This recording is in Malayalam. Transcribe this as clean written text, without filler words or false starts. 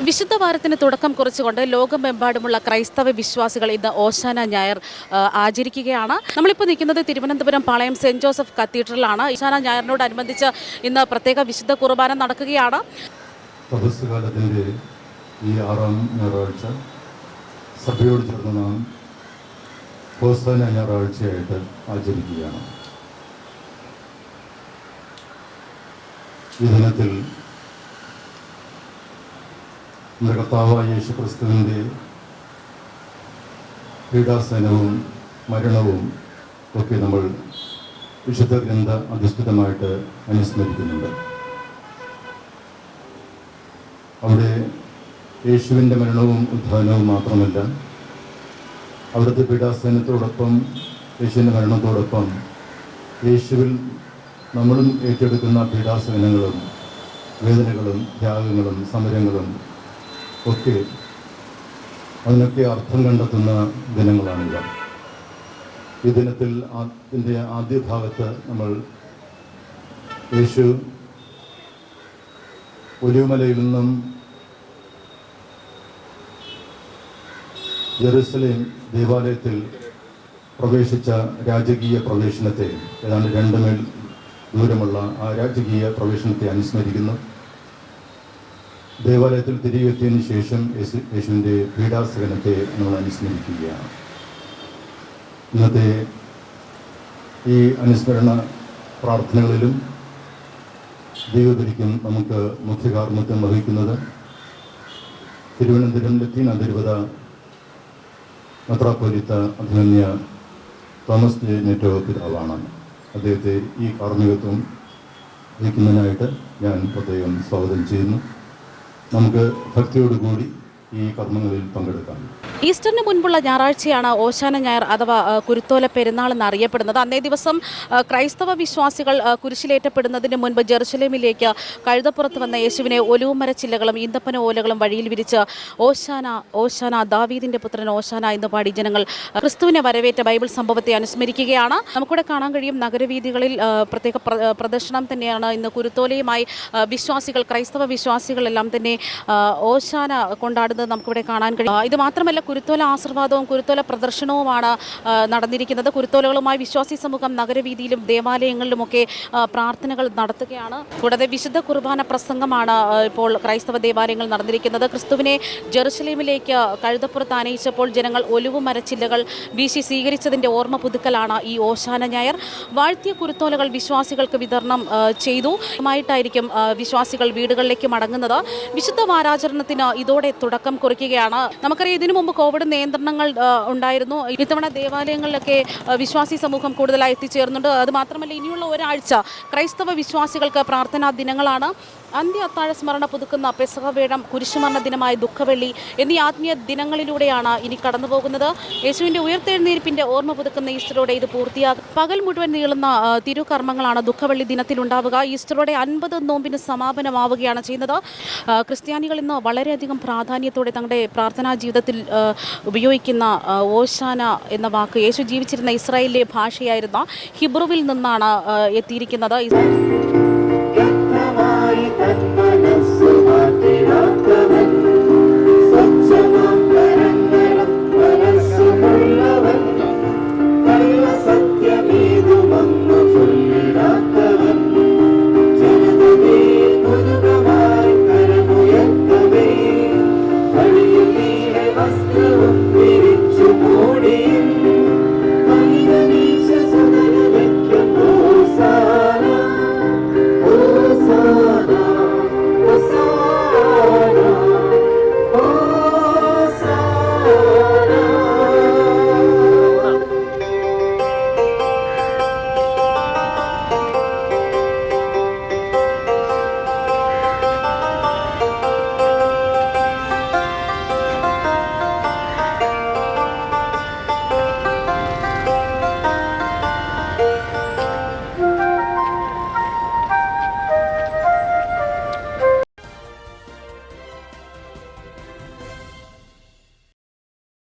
വിശുദ്ധ വാരത്തിന് തുടക്കം കുറിച്ചുകൊണ്ട് ലോകമെമ്പാടുമുള്ള ക്രൈസ്തവ വിശ്വാസികൾ ഇന്ന് ഓശാന ഞായർ ആചരിക്കുകയാണ്. നമ്മളിപ്പോൾ നിൽക്കുന്നത് തിരുവനന്തപുരം പാളയം സെൻറ് ജോസഫ് കത്തീഡ്രലാണ്. ഓശാന ഞായറിനോടനുബന്ധിച്ച് ഇന്ന് പ്രത്യേക വിശുദ്ധ കുർബാന നടക്കുകയാണ്. തപസ്സുകാലത്തിൻ്റെ ഈ 6ാം ഞായറാഴ്ച സഭയോട് ചേർന്ന് നാം ഓശാന ഞായറാഴ്ചയായിട്ട് ആചരിക്കുകയാണ്. ഈ ദിനത്തിൽ നമ്മുടെ കർത്താവായ യേശുക്രിസ്തുവിൻ്റെ പീഡാസനവും മരണവും ഒക്കെ നമ്മൾ വിശുദ്ധ ഗ്രന്ഥ അധിഷ്ഠിതമായിട്ട് അനുസ്മരിക്കുന്നുണ്ട്. അവിടെ യേശുവിൻ്റെ മരണവും ഉദ്ധാനവും മാത്രമല്ല, അവിടുത്തെ പീഡാസനത്തോടൊപ്പം യേശുവിൻ്റെ മരണത്തോടൊപ്പം യേശുവിൽ നമ്മളും ഏറ്റെടുക്കുന്ന പീഡാസനങ്ങളും വേദനകളും ത്യാഗങ്ങളും സമരങ്ങളും ഒക്കെ അതിനൊക്കെ അർത്ഥം കണ്ടെത്തുന്ന ദിനങ്ങളാണിവ. ഈ ദിനത്തിൽ അതിൻ്റെ ആദ്യ ഭാഗത്ത് നമ്മൾ യേശു ഒലിവുമലയിൽ നിന്നും ജെറുസലേം ദേവാലയത്തിൽ പ്രവേശിച്ച രാജകീയ പ്രവേശനത്തെ, ഏതാണ്ട് 2 മൈൽ ദൂരമുള്ള ആ രാജകീയ പ്രവേശനത്തെ അനുസ്മരിക്കുന്നു. ദേവാലയത്തിൽ തിരികെ എത്തിയതിനു ശേഷം യേശുവിൻ്റെ പീഡാസഹനത്തെ നമ്മൾ അനുസ്മരിക്കുകയാണ്. ഇന്നത്തെ ഈ അനുസ്മരണ പ്രാർത്ഥനകളിലും ദൈവബലിക്കും നമുക്ക് മുഖ്യകാർമ്മിത്വം വഹിക്കുന്നത് തിരുവനന്തപുരം ലത്തീൻ അതിരൂപത മെത്രാപ്പോലീത്ത അഭിമന്യ തോമസ് ജെ നെറ്റോ പിതാവാണ്. അദ്ദേഹത്തെ ഈ കാർമ്മികത്വം വഹിക്കുന്നതിനായിട്ട് ഞാൻ പ്രത്യേകം സ്വാഗതം ചെയ്യുന്നു. നമുക്ക് ഭക്തിയോടുകൂടി ഈ കർമ്മങ്ങളിൽ പങ്കെടുക്കാം. ഈസ്റ്ററിന് മുൻപുള്ള ഞായറാഴ്ചയാണ് ഓശാന ഞായർ അഥവാ കുരുത്തോല പെരുന്നാൾ എന്നറിയപ്പെടുന്നത്. അന്നേ ദിവസം ക്രൈസ്തവ വിശ്വാസികൾ കുരിശിലേറ്റപ്പെടുന്നതിന് മുൻപ് ജെറുസലേമിലേക്ക് കഴുതപ്പുറത്ത് വന്ന യേശുവിനെ ഒലിവുമരച്ചില്ലകളും ഈന്തപ്പന ഓലകളും വഴിയിൽ വിരിച്ച് ഓശാന ഓശാന ദാവീദിന്റെ പുത്രൻ ഓശാന എന്ന് പാടി ജനങ്ങൾ ക്രിസ്തുവിനെ വരവേറ്റ ബൈബിൾ സംഭവത്തെ അനുസ്മരിക്കുകയാണ്. നമുക്കിവിടെ കാണാൻ കഴിയും, നഗരവീഥികളിൽ പ്രത്യേക പ്രദർശനം തന്നെയാണ് ഇന്ന് കുരുത്തോലയുമായി വിശ്വാസികൾ, ക്രൈസ്തവ വിശ്വാസികളെല്ലാം തന്നെ ഓശാന കൊണ്ടാടുന്നത് നമുക്കിവിടെ കാണാൻ കഴിയും. ഇത് മാത്രമല്ല, കുരുത്തോല ആശീർവാദവും കുരുത്തോല പ്രദർശനവുമാണ് നടന്നിരിക്കുന്നത്. കുരുത്തോലകളുമായി വിശ്വാസി സമൂഹം നഗരവീതിയിലും ദേവാലയങ്ങളിലുമൊക്കെ പ്രാർത്ഥനകൾ നടത്തുകയാണ്. കൂടാതെ വിശുദ്ധ കുർബാന പ്രസംഗമാണ് ഇപ്പോൾ ക്രൈസ്തവ ദേവാലയങ്ങൾ നടന്നിരിക്കുന്നത്. ക്രിസ്തുവിനെ ജെറുസലേമിലേക്ക് കഴുതപ്പുറത്ത് ആനയിച്ചപ്പോൾ ജനങ്ങൾ ഒലിവു മരച്ചില്ലകൾ വീശി സ്വീകരിച്ചതിൻ്റെ ഓർമ്മ പുതുക്കലാണ് ഈ ഓശാന ഞായർ. വാഴ്ത്തിയ കുരുത്തോലകൾ വിശ്വാസികൾക്ക് വിതരണം ചെയ്തു. ായിരിക്കും വിശ്വാസികൾ വീടുകളിലേക്ക് മടങ്ങുന്നത്. വിശുദ്ധ വാരാചരണത്തിന് ഇതോടെ തുടക്കം കുറിക്കുകയാണ്. നമുക്കറിയാം, ഇതിനു മുമ്പ് കോവിഡ് നിയന്ത്രണങ്ങൾ ഉണ്ടായിരുന്നു. ഇത്തവണ ദേവാലയങ്ങളിലൊക്കെ വിശ്വാസി സമൂഹം കൂടുതലായി എത്തിച്ചേർന്നുണ്ട്. അതുമാത്രമല്ല, ഇനിയുള്ള ഒരാഴ്ച ക്രൈസ്തവ വിശ്വാസികൾക്ക് പ്രാർത്ഥനാ ദിനങ്ങളാണ്. അന്ത്യ അത്താഴ സ്മരണ പുതുക്കുന്ന പെസഹ വേഴം, കുരിശുമരണ ദിനമായ ദുഃഖവെള്ളി എന്നീ ആത്മീയ ദിനങ്ങളിലൂടെയാണ് ഇനി കടന്നു പോകുന്നത്. യേശുവിൻ്റെ ഉയർത്തെഴുന്നേൽപ്പിൻ്റെ ഓർമ്മ പുതുക്കുന്ന ഈസ്റ്ററോടെ ഇത് പൂർത്തിയാകും. പകൽ മുഴുവൻ നീളുന്ന തിരുകർമ്മങ്ങളാണ് ദുഃഖവെള്ളി ദിനത്തിലുണ്ടാവുക. ഈസ്റ്ററോടെ 50 നോമ്പിന് സമാപനമാവുകയാണ് ചെയ്യുന്നത്. ക്രിസ്ത്യാനികൾ ഇന്ന് വളരെയധികം പ്രാധാന്യത്തോടെ തങ്ങളുടെ പ്രാർത്ഥനാ ജീവിതത്തിൽ ഉപയോഗിക്കുന്ന ഓശാന എന്ന വാക്ക് യേശു ജീവിച്ചിരുന്ന ഇസ്രായേലിലെ ഭാഷയായിരുന്ന ഹിബ്രുവിൽ നിന്നാണ് എത്തിയിരിക്കുന്നത്.